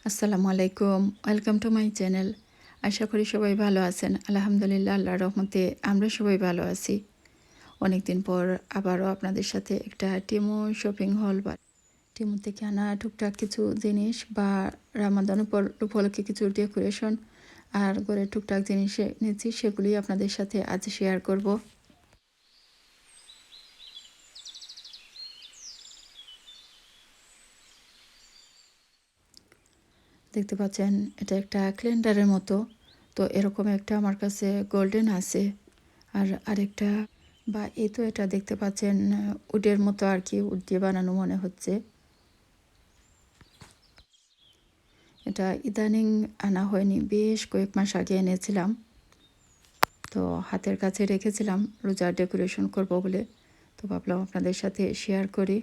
আসসালামু আলাইকুম, welcome to my channel. আশা করি সবাই ভালো আছেন। আলহামদুলিল্লাহ, আল্লাহর রহমতে আমরা সবাই ভালো আছি। অনেক দিন পর আবারও আপনাদের সাথে একটা টিমু শপিং হল বা টিমু থেকে আনা টুকটাক কিছু জিনিস বা রামাদান উপলক্ষে কিছু ডেকোরেশন আর ঘরের টুকটাক জিনিস এনেছি, সেগুলি আপনাদের সাথে আজ শেয়ার করব। দেখতে পাচ্ছেন এটা একটা ক্যালেন্ডারের মতো। তো এরকম একটা আমার কাছে গোল্ডেন আছে, আর আরেকটা বা এই তো এটা দেখতে পাচ্ছেন উডের মতো আর কি, উড দিয়ে বানানো মনে হচ্ছে। এটা ইদানিং আনা হয়নি, বেশ কয়েক মাস আগে এনেছিলাম। তো হাতের কাছে রেখেছিলাম রোজার ডেকোরেশন করব বলে, তো ভাবলাম আপনাদের সাথে শেয়ার করি।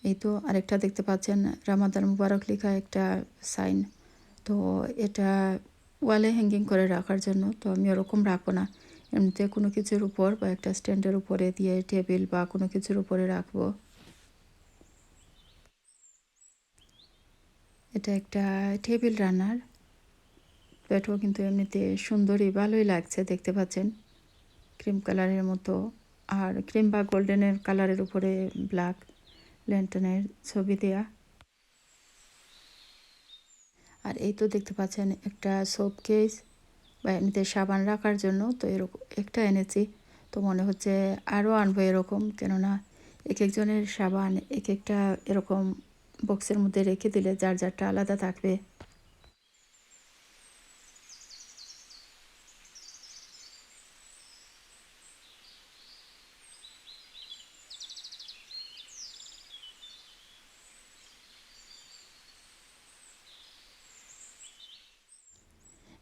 এই তো আরেকটা দেখতে পাচ্ছেন রামাদান মুবারক লেখা একটা সাইন। তো এটা ওয়ালে হ্যাঙ্গিং করে রাখার জন্য। তো আমি ওরকম রাখবো না, এমনিতে কোনো কিছুর উপর বা একটা স্ট্যান্ডের উপরে দিয়ে টেবিল বা কোনো কিছুর উপরে রাখবো। এটা একটা টেবিল রানার। এটাও কিন্তু এমনিতে সুন্দরই, ভালোই লাগছে, দেখতে পাচ্ছেন ক্রিম কালারের মতো, আর ক্রিম বা গোল্ডেনের কালারের উপরে ব্ল্যাক ল্যান্টার্নের ছবি দেয়া। আর এই তো দেখতে পাচ্ছেন একটা সোপ কেস বা এমনিতে সাবান রাখার জন্য। তো এরকম একটা এনেছি, তো মনে হচ্ছে আরও আনবো এরকম, কেননা এক একজনের সাবান এক একটা এরকম বক্সের মধ্যে রেখে দিলে যার যারটা আলাদা থাকবে।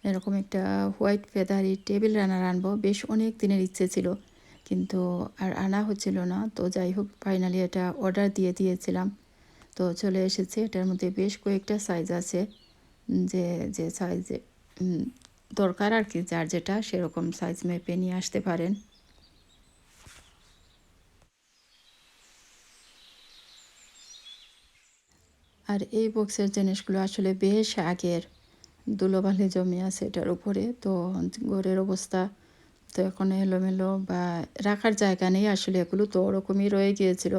এরকম একটা হোয়াইট ফেদারি টেবিল রানার আনবো, বেশ অনেক দিনের ইচ্ছে ছিল, কিন্তু আর আনা হচ্ছিল না। তো যাই হোক, ফাইনালি এটা অর্ডার দিয়ে দিয়েছিলাম, তো চলে এসেছে। এটার মধ্যে বেশ কয়েকটা সাইজ আছে, যে যে সাইজে দরকার আর কি, যার যেটা সেরকম সাইজ মেপে নিয়ে আসতে পারেন। আর এই বক্সের জিনিসগুলো আসলে বেশ আগের, ধুলোবালি জমে আছে এটার উপরে। তো ঘরের অবস্থা তো এখন এলোমেলো বা রাখার জায়গা নেই আসলে, এগুলো তো ওরকমই রয়ে গিয়েছিল।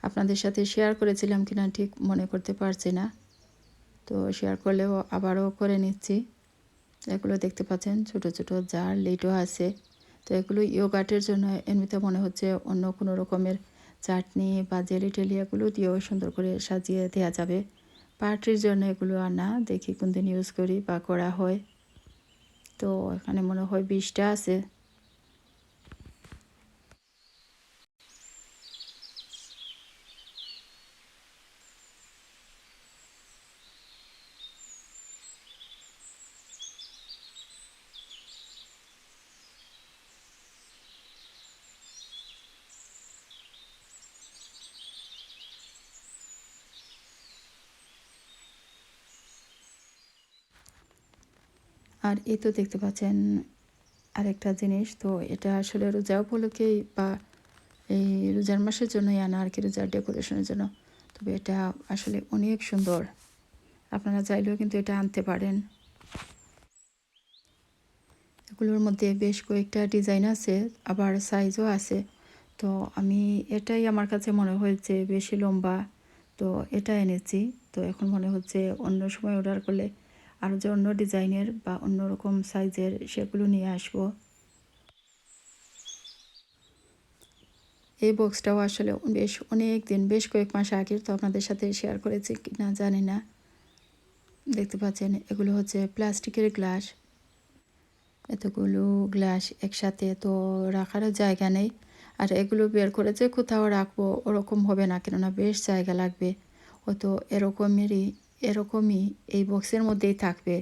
আপনাদের সাথে শেয়ার করেছিলাম কিনা ঠিক মনে করতে পারছি না, তো শেয়ার করলেও আবারও করে নিচ্ছি। এগুলো দেখতে পাচ্ছেন ছোট ছোট জার লিডও আছে। তো এগুলো ইয়োগার্টের জন্য, এমনিতে মনে হচ্ছে অন্য কোনো রকমের চাটনি বা জেলি টেলি এগুলো দিয়েও সুন্দর করে সাজিয়ে দেওয়া যাবে। পার্টির জন্য এগুলো আনা, দেখি কোন দিন ইউজ করি বা করা হয়। তো এখানে মনে হয় 20টা আছে। আর এই তো দেখতে পাচ্ছেন আরেকটা জিনিস। তো এটা আসলে রোজা উপলক্ষেই বা এই রোজার মাসের জন্যই আনা আর কি, রোজার ডেকোরেশনের জন্য। তবে এটা আসলে অনেক সুন্দর, আপনারা চাইলেও কিন্তু এটা আনতে পারেন। এগুলোর মধ্যে বেশ কয়েকটা ডিজাইন আছে, আবার সাইজও আছে। তো আমি এটাই আমার কাছে মনে হয়েছে বেশি লম্বা, তো এটা এনেছি। তো এখন মনে হচ্ছে অন্য সময় অর্ডার করলে আরও যে অন্য ডিজাইনের বা অন্য রকম সাইজের সেগুলো নিয়ে আসবো। এই বক্সটাও আসলে বেশ অনেক দিন, বেশ কয়েক মাস আগের, তো আপনাদের সাথে শেয়ার করেছি কি না জানি না। দেখতে পাচ্ছেন এগুলো হচ্ছে প্লাস্টিকের গ্লাস। এতগুলো গ্লাস একসাথে তো রাখারও জায়গা নেই। আর এগুলো বের করে যে কোথাও রাখবো ওরকম হবে না, কেননা বেশ জায়গা লাগবে। হয়তো এরকমই এই বক্সের মধ্যেই থাকবে।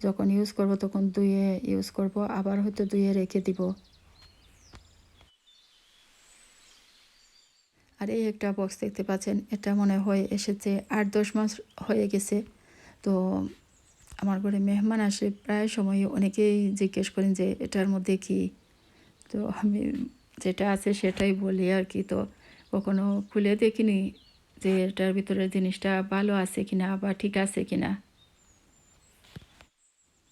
যখন ইউজ করব তখন ধুয়ে ইউজ করব, আবার হয়তো ধুয়ে রেখে দিব। আর এই একটা বক্স দেখতে পাচ্ছেন, এটা মনে হয় এসেছে 8-10 মাস হয়ে গেছে। তো আমার ঘরে মেহমান আসে প্রায় সময় অনেকেই জিজ্ঞেস করেন যে এটার মধ্যে কি, তো আমি যেটা আছে সেটাই বলি আর কি। তো কখনো খুলে দেখিনি যে এটার ভিতরের জিনিসটা ভালো আছে কিনা বা ঠিক আছে কিনা।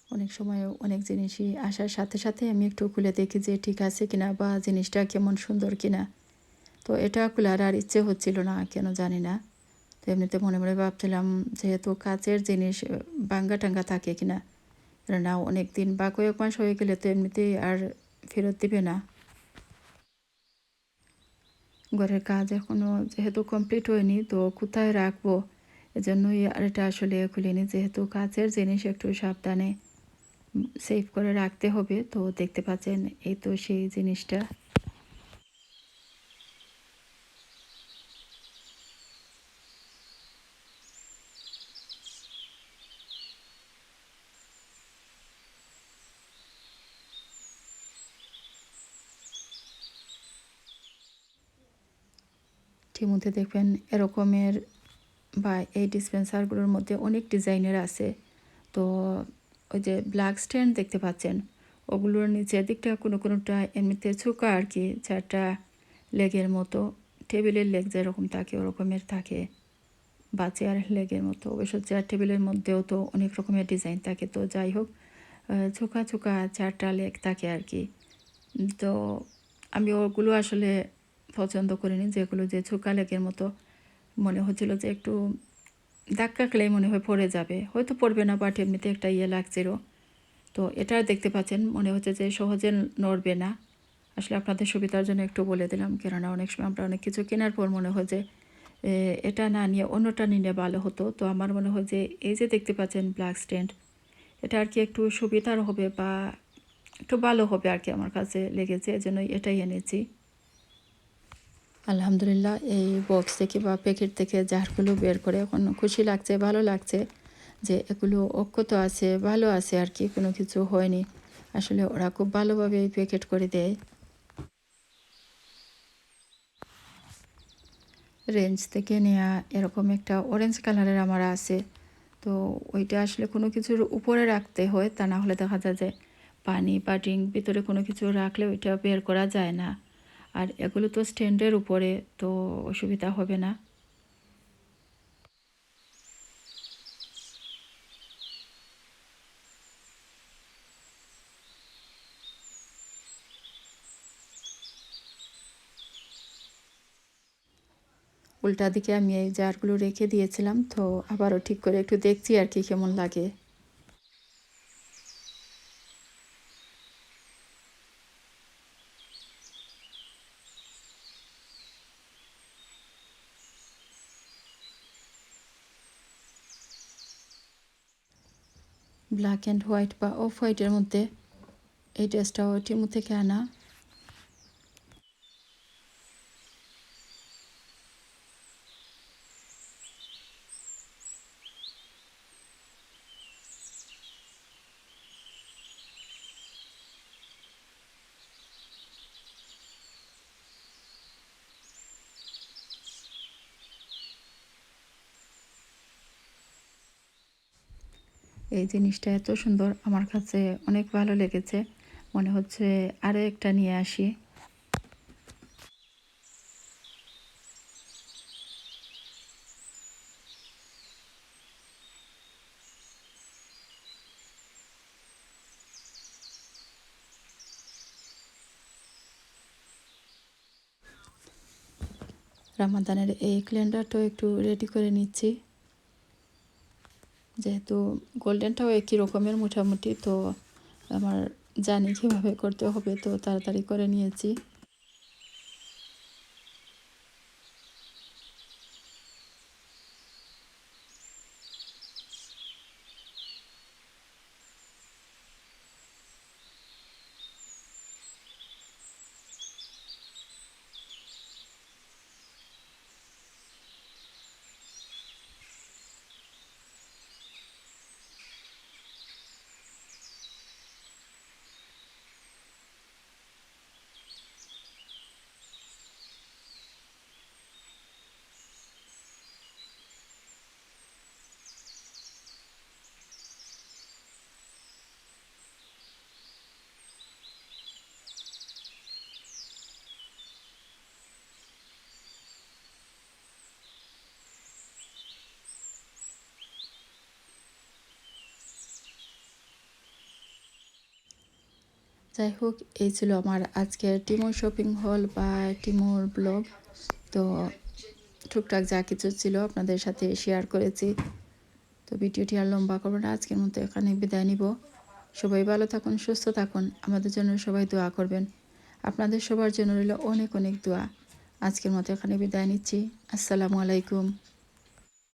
অনেক সময় অনেক জিনিসই আসার সাথে সাথে আমি একটু খুলে দেখি যে ঠিক আছে কিনা বা জিনিসটা কেমন সুন্দর কিনা। তো এটা খোলার আর ইচ্ছে হচ্ছিল না, কেন জানি না। তো এমনিতে মনে মনে ভাবছিলাম যেহেতু কাচের জিনিস ভাঙ্গা টাঙ্গা থাকে কিনা, না অনেক দিন বা কয়েক মাস হয়ে গেলে তো এমনিতেই আর ফেরত দিবে না। ঘরের কাজ এখনও যেহেতু কমপ্লিট হয়নি, তো কোথায় রাখবো এজন্যই আর এটা আসলে খুলিনি। যেহেতু কাচের জিনিস একটু সাবধানে সেভ করে রাখতে হবে। তো দেখতে পাচ্ছেন এই তো সেই জিনিসটা। ঠিক মধ্যে দেখবেন এরকমের বা এই ডিসপেন্সারগুলোর মধ্যে অনেক ডিজাইনের আছে। তো ওই যে ব্ল্যাক স্ট্যান্ড দেখতে পাচ্ছেন, ওগুলোর নিচের দিকটা কোনো কোনোটা এমনিতে ছোকা আর কি, চারটা লেগের মতো, টেবিলের লেগ যেরকম থাকে ওরকমের থাকে, বা চেয়ারের লেগের মতো। অবশ্য চেয়ার টেবিলের মধ্যেও তো অনেক রকমের ডিজাইন থাকে। তো যাই হোক, ছোকা ছোকা চারটা লেগ থাকে আর কি। তো আমি ওগুলো আসলে পছন্দ করিনি, যেগুলো যে ছোকা লেগের মতো মনে হচ্ছিল যে একটু ধাক্কা খেলেই মনে হয় পড়ে যাবে, হয়তো পড়বে না, বাট এমনিতে একটা ইয়ে লাগছিল। তো এটা দেখতে পাচ্ছেন মনে হচ্ছে যে সহজে নড়বে না। আসলে আপনাদের সুবিধার জন্য একটু বলে দিলাম, কেননা অনেক সময় আমরা অনেক কিছু কেনার পর মনে হয় যে এটা না নিয়ে অন্যটা নিলে ভালো হতো। তো আমার মনে হয় যে এই যে দেখতে পাচ্ছেন ব্ল্যাক স্ট্যান্ড, এটা আর কি একটু সুবিধার হবে বা একটু ভালো হবে আর কি, আমার কাছে লেগেছে, এজন্যই এটাই এনেছি। আলহামদুলিল্লাহ, এই বক্স থেকে বা প্যাকেট থেকে জারগুলো বের করে এখন খুশি লাগছে, ভালো লাগছে যে এগুলো অক্ষত আছে, ভালো আছে আর কি, কোনো কিছু হয়নি। আসলে ওরা খুব ভালোভাবে প্যাকেট করে দেয়। রেঞ্জ থেকে নেওয়া এরকম একটা অরেঞ্জ কালারের আমার আছে। তো ওইটা আসলে কোনো কিছুর উপরে রাখতে হয়, তা না হলে দেখা যায় যে পানি বা ড্রিঙ্ক ভিতরে কোনো কিছু রাখলে ওইটা বের করা যায় না। আর এগুলো তো স্ট্যান্ডের উপরে, তো অসুবিধা হবে না। উল্টা দিকে আমি এই জারগুলো রেখে দিয়েছিলাম, তো আবারও ঠিক করে একটু দেখছি আর কি কেমন লাগে। ব্ল্যাক অ্যান্ড হোয়াইট বা অফ হোয়াইটের মধ্যে এই ড্রেসটাও টিমু থেকে আনা। এই জিনিসটা এত সুন্দর, আমার কাছে অনেক ভালো লেগেছে। মনে হচ্ছে আরও একটা নিয়ে আসি। রামাদানের এই ক্যালেন্ডারটাও একটু রেডি করে নিচ্ছি, যেহেতু গোল্ডেনটাও একই রকমের মোটামুটি। তো আমার জানি কীভাবে করতে হবে, তো তাড়াতাড়ি করে নিয়েছি। যাই হোক, এই ছিল আমার আজকের টিমুর শপিং হল বা টিমুর ব্লগ। তো টুকটাক যা কিছু ছিল আপনাদের সাথে শেয়ার করেছি। তো ভিডিওটি আর লম্বা করবো না, আজকের মতো এখানে বিদায় নিব। সবাই ভালো থাকুন, সুস্থ থাকুন, আমাদের জন্য সবাই দোয়া করবেন। আপনাদের সবার জন্য রইল অনেক অনেক দোয়া। আজকের মতো এখানে বিদায় নিচ্ছি। আসসালামু আলাইকুম।